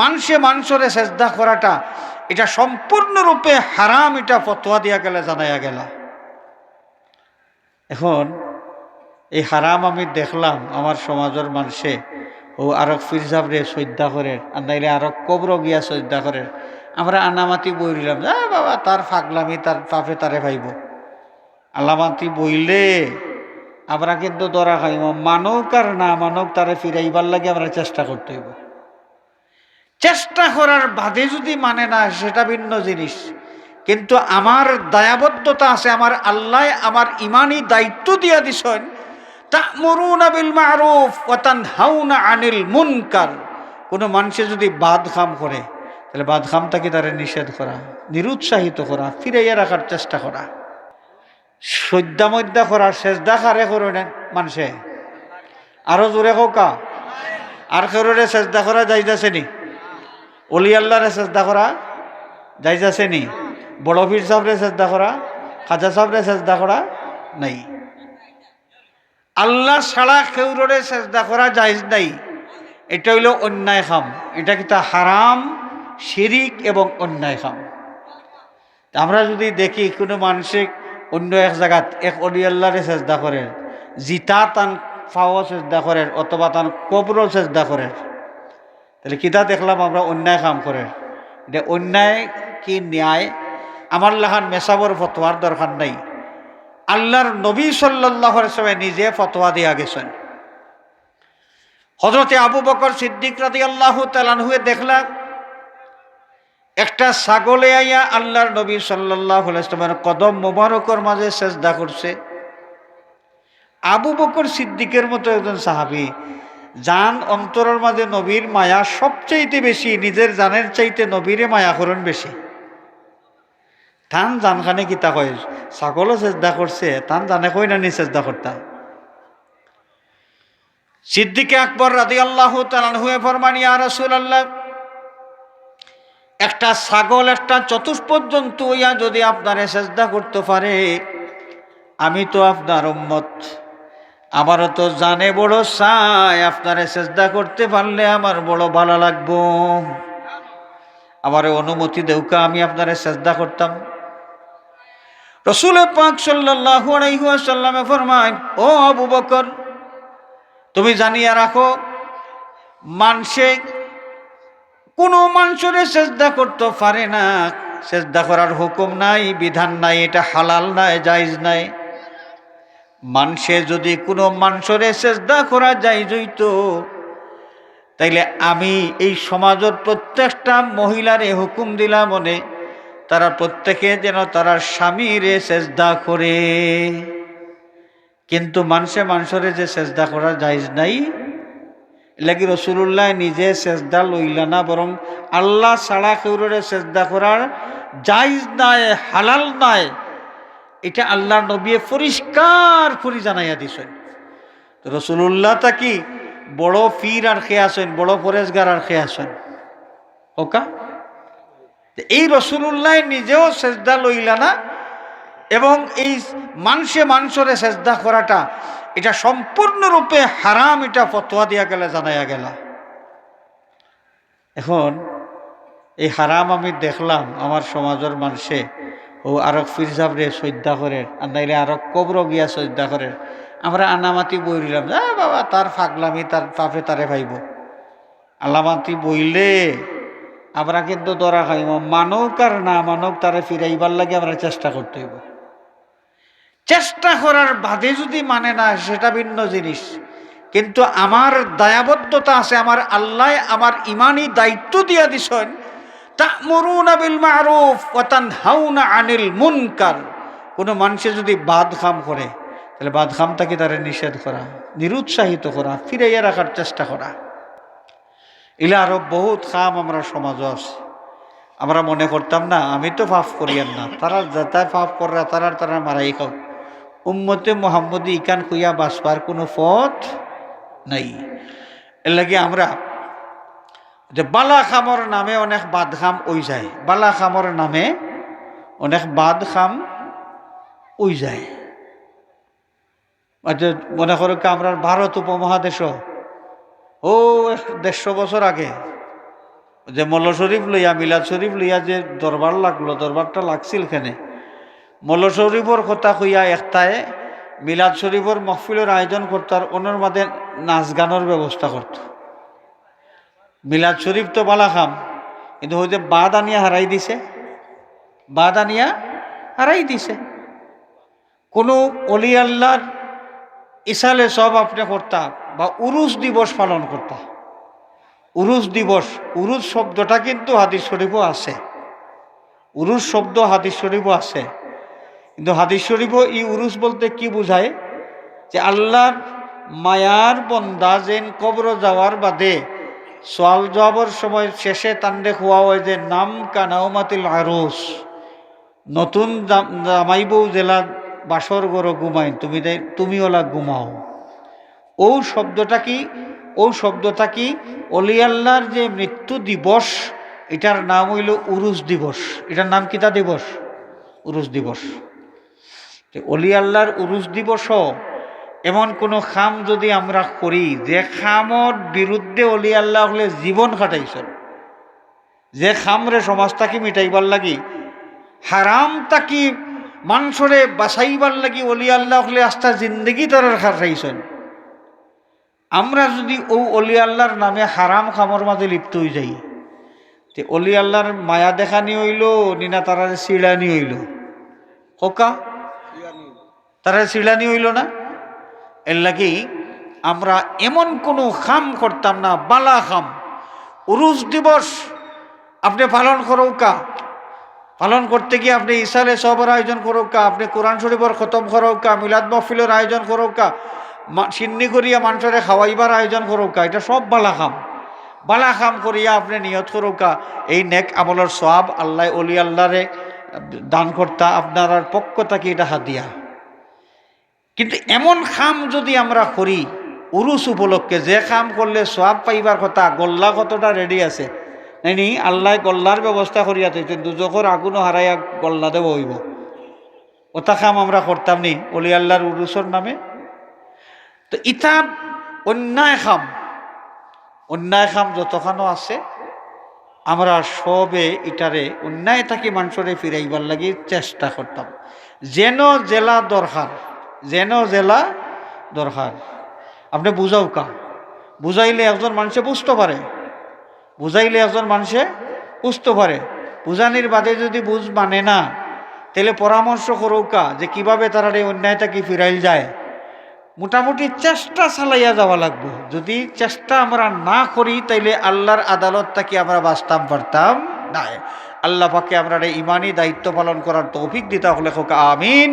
মানুষে মানুষরে সেজদা করাটা এটা সম্পূর্ণরূপে হারাম, এটা ফতোয়া দিয়া গেলে জানাইয়া গেল। এখন এই হারাম আমি দেখলাম আমার সমাজের মানুষে ও আরক পীর সাহেবরে শ্রদ্ধা করে, আর নাইলে আরক কবর গিয়া শ্রদ্ধা করে। আমরা আনামাতি বইলাম, বাবা তার ফাগলামি, তার পাপে তারে ভাইব। আলামাতি বইলে আমরা কিন্তু দরা খাইব, মানক আর না মানক তারে ফিরাইবার লাগে আমরা চেষ্টা করতে হইব। চেষ্টা করার বাদে যদি মানে না সেটা ভিন্ন জিনিস, কিন্তু আমার দায়াবদ্ধতা আছে, আমার আল্লাহ আমার ইমানি দায়িত্ব দিয়া দিছেন, তা'মুরুনা বিল মা'রুফ ওয়া তানহাউনা আনিল মুনকার। কোনো মানুষে যদি বাদ কাম করে তাহলে বাদ কামটাকে তারে নিষেধ করা, নিরুৎসাহিত করা, ফিরাইয়া রাখার চেষ্টা করা। সদ্যা মধ্যা করা, সেজদা কারে করে নেন মানুষে, আরো জোরে হোকা। আর কেউরে সেজদা করা যাইতেছে নি? অলি আল্লাহরে সেজদা করা যাইতেছে নি? বড় পীর সাহেবরে সেজদা করা, খাজা সাহেবরে সেজদা করা নাই। আল্লাহ ছাড়া কেউরে সেজদা করা জায়েজ নাই। এটা হইল অন্যায় কাম, এটা কিন্তু হারাম, শিরিক এবং অন্যায় কাম। আমরা যদি দেখি কোনো মানুষে অন্য এক জায়গাত এক অলি আল্লাহরে সেজদা করে, জিতা তান ফাও সেজদা করে অথবা তান কবরও সেজদা করে, তাহলে কিতা দেখলাম আমরা অন্যায় কাম করে। এটা অন্যায় কি ন্যায় আমার লাহান মেসাবর ফতোয়ার দরকার নাই। আল্লাহর নবী সাল্লাল্লাহু আলাইহি ওয়াসাল্লাম নিজে ফতোয়া দিয়া গেছেন। হযরতে আবু বকর সিদ্দিক রাদিয়াল্লাহু তাআলা আনহু দেখলাম একটা ছাগলে আইয়া আল্লাহর নবী সাল্লাল্লাহু আলাইহি ওয়াসাল্লামের কদম মোবারকের মাঝে সেজদা করছে। আবু বকর সিদ্দিকের মতো একজন সাহাবী, জান অন্তরের মাঝে নবীর মায়া সবচাইতে বেশি, নিজের জানের চাইতে নবীরে মায়া করেন বেশি। তান জানখানে কিতা কয়, ছাগলও চেষ্টা করছে, তান জানে কই না নি চেষ্টা করতা। সিদ্দিকে আকবর রাদিয়াল্লাহু তাআলা আনহু ফরমান, ইয়া রাসূলুল্লাহ, একটা ছাগল একটা চতুষ্পদ জন্তু হইয়া যদি আপনারে সেজদা করতে পারে, আমি তো আপনার উম্মত, আমারও তো জানে বড় চাই, আপনারে সেজদা করতে পারলে আমার বড় ভালো লাগবো, আমারে অনুমতি দেউকা আমি আপনারে সেজদা করতাম। রাসূল পাক সাল্লাল্লাহু আলাইহি ওয়াসাল্লামে ফরমায়, ও আবু বকর, তুমি জানিয়া রাখো, মানুষে কোনো মানুষের সেজদা করতে পারে না, সেজদা করার হুকুম নাই, বিধান নাই, এটা হালাল নাই, জায়েজ নাই। মানুষে যদি কোনো মানুষের সেজদা করা জায়েজ হইতো, তাইলে আমি এই সমাজের প্রত্যেকটা মহিলারে হুকুম দিলাম মনে, তারা প্রত্যেকে যেন তারা স্বামীরে সেজদা করে। কিন্তু মানুষের যে সেজদা করা জায়েজ নাই, লাগি রাসূলুল্লাহ নিজে সেজদা লইলা না, বরং আল্লাহ ছাড়া কাউরে সেজদা করার জায়েজ নাই, হালাল নাই, এটা আল্লাহ নবী পরিষ্কার করে জানাইয়া দিছেন। তো রাসূলুল্লাহ তা কি বড় পীর আর খেয়ে আসেন, বড় পরেজগার আর খেয়ে আসেন ওকা? এই রাসূলুল্লাহ নিজেও সেজদা লইলা না, এবং এই মানুষের সেজদা করাটা এটা সম্পূর্ণরূপে হারাম, এটা ফতোয়া দিয়া গেলে জানাইয়া গেল। এখন এই হারাম আমি দেখলাম আমার সমাজের মানুষে ও আরক পীর সাহেবরে শ্রদ্ধা করে, আর নাইলে আরক কবর গিয়া শ্রদ্ধা করে। আমরা আনামাতি বইলাম, বাবা তার ফাগলামি, তার পাপে তারে ভাইব। আলামাতি বইলে আমরা কিন্তু দরা খাইব, মানক আর না মানক তারে ফিরাইবার লাগে আমরা চেষ্টা করতে হইব। চেষ্টা করার বাদে যদি মানে না সেটা ভিন্ন জিনিস, কিন্তু আমার দায়াবদ্ধতা আছে, আমার আল্লাহ আমার ইমানি দায়িত্ব দিয়া দিছেন, তা'মুরুনা বিল মা'রুফ ওয়া তানহাউনা আনিল মুনকার। কোনো মানুষে যদি বাদ কাম করে তাহলে বাদ কামটাকে তারে নিষেধ করা, নিরুৎসাহিত করা, ফিরাইয়া রাখার চেষ্টা করা। এলা আরো বহুত কাম আমরা সমাজ আছে। আমরা মনে করতাম না আমি তো পাপ করিয়ান না, তারা যাতায় পাপ করা তারা মারাই খাও। উম্মতে মুহাম্মদী ইকান খুইয়া বাঁচবার কোনো পথ নাই। এর লাগে আমরা যে বালা খামর নামে অনেক বাদ খাম ওই যায়, বালা খামর নামে অনেক বাদ খাম ওই যায়। মনে করো আমরা ভারত উপমহাদেশ ও 150 বছর আগে যে মল্ল শরীফ লইয়া মিলাদ শরীফ লইয়া যে দরবার লাগলো, দরবারটা লাগছিল কেনে মল্ল শরীফর কথা কইয়া একটায় মিলাদ শরীফর মহফিলের আয়োজন করতো আর ওনার মাঝে নাচ গানের ব্যবস্থা করত। মিলাদ শরীফ তো বালা খাম, কিন্তু ওই যে বাদ আনিয়া হারাই দিছে, বাদ আনিয়া হারাই দিছে। কোনো অলি আল্লাহর ইসালে সব আপনি করতা বা উরুস দিবস পালন করতা, উরুস দিবস, উরুস শব্দটা কিন্তু হাদিস শরীফও আছে, উরুস শব্দ হাদিস শরীফও আছে। কিন্তু হাদিস শরীফও এই উরুস বলতে কি বোঝায়, যে আল্লাহর মায়ার বন্দা যেন কবর যাওয়ার বাদে সোয়াল জবাবের সময় শেষে তান্ডে খোয়া হয় যে নাম কানাউমাতিল আরুস, নতুন জামাই বউ জেলা বাসর গড় ঘুমাই তুমি ওলা ঘুমাও। ও শব্দটা কি অলি আল্লাহর যে মৃত্যু দিবস, এটার নাম হইল উরুস দিবস। এটার নাম কিতা দিবস? উরুস দিবস। অলি আল্লাহর উরুস দিবসও এমন কোনো খাম যদি আমরা করি যে খামর বিরুদ্ধে অলি আল্লাহ হলে জীবন খাটাইছেন, যে খামরে সমাজটাকে মিটাইবার লাগি, হারাম তাকি মানুষরে বাঁচাইবার লাগি অলি আল্লাহ হলে আস্থা জিন্দগি তারা খাটাইছেন, আমরা যদি ও অলি আল্লাহর নামে হারাম খামর মাঝে লিপ্ত হয়ে যাই, তে অলি আল্লাহর মায়া দেখানি হইল নিনা তারা চিড়ানি হইল, কোকা তারা চিড়ানি হইল না। এর লাগি আমরা এমন কোনো খাম করতাম না, বালা খাম। উরুস দিবস আপনি পালন করৌকা, পালন করতে গিয়ে আপনি ইসালে সবার আয়োজন করৌকা, আপনি কোরআন শরীফের খতম করৌকা, মিলাদ মাহফিলের আয়োজন করৌকা, সিন্নি করিয়া মানুষের খাওয়াইবার আয়োজন করৌকা, এটা সব বালা খাম। বালা খাম করিয়া আপনি নিয়ত করৌকা এই নেক আমলের সওয়াব আল্লাহ অলি আল্লাহরে দান করতা, আপনার পক্ষ থেকে এটা হাদিয়া। কিন্তু এমন খাম যদি আমরা করি উরুস উপলক্ষে, যে খাম করলে সওয়াব পাইবার কথা, গল্লা কতটা রেডি আছে নাইনি, আল্লাহ গল্লার ব্যবস্থা করিয়া থাকতে দুজখর আগুনও হারাইয়া গল্লা দেব হইব, ওটা খাম আমরা করতাম নি অলি আল্লাহর উরুসর নামে। তো ইটা অন্যায় খাম যতখানো আছে আমরা সবে ইটারে অন্যায় থাকি মানুষরে ফিরাইবার লাগি চেষ্টা করতাম। যেন জেলা দরকার আপনি বুঝাও কা, বুঝাইলে একজন মানুষে বুঝতে পারে, বুঝানির বাদে যদি বুঝ মানে না, তাহলে পরামর্শ করো কা যে কিভাবে তারা এই অন্যায় থাকি ফিরাইল যায়। মোটামুটি চেষ্টা চালাইয়া যাওয়া লাগবে। যদি চেষ্টা আমরা না করি তাইলে আল্লাহর আদালত থেকে আমরা বাঁচতাম পারতাম না। আল্লাহ পাকে আমরা ইমানি দায়িত্ব পালন করার তৌফিক দিতে হলে হোক আমিন।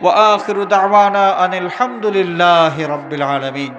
ওয়া আখিরু দাওয়ানা আনিল হামদুলিল্লাহি রাব্বিল আলামিন।